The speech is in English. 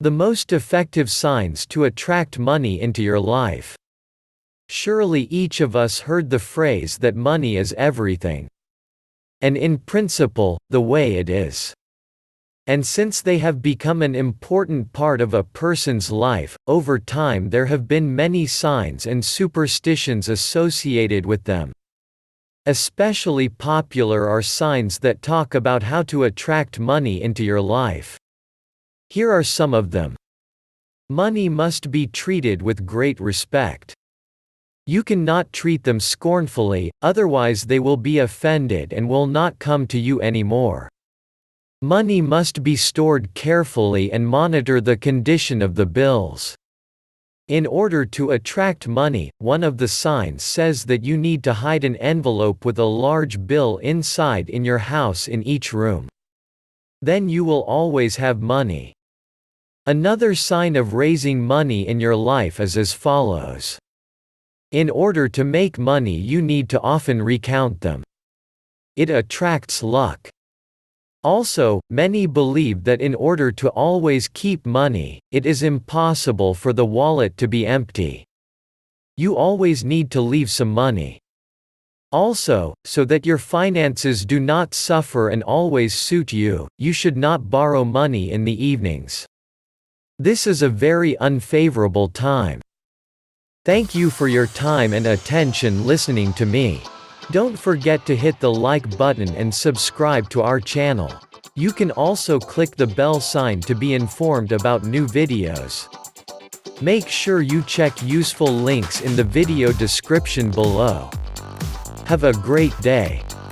The most effective signs to attract money into your life. Surely each of us heard the phrase that money is everything. And in principle, the way it is. And since they have become an important part of a person's life, over time there have been many signs and superstitions associated with them. Especially popular are signs that talk about how to attract money into your life. Here are some of them. Money must be treated with great respect. You cannot treat them scornfully, otherwise they will be offended and will not come to you anymore. Money must be stored carefully and monitor the condition of the bills. In order to attract money, one of the signs says that you need to hide an envelope with a large bill inside in your house in each room. Then you will always have money. Another sign of raising money in your life is as follows. In order to make money, you need to often recount them. It attracts luck. Also, many believe that in order to always keep money, it is impossible for the wallet to be empty. You always need to leave some money. Also, so that your finances do not suffer and always suit you, you should not borrow money in the evenings. This is a very unfavorable time. Thank you for your time and attention listening to me. Don't forget to hit the like button and subscribe to our channel. You can also click the bell sign to be informed about new videos. Make sure you check useful links in the video description below. Have a great day.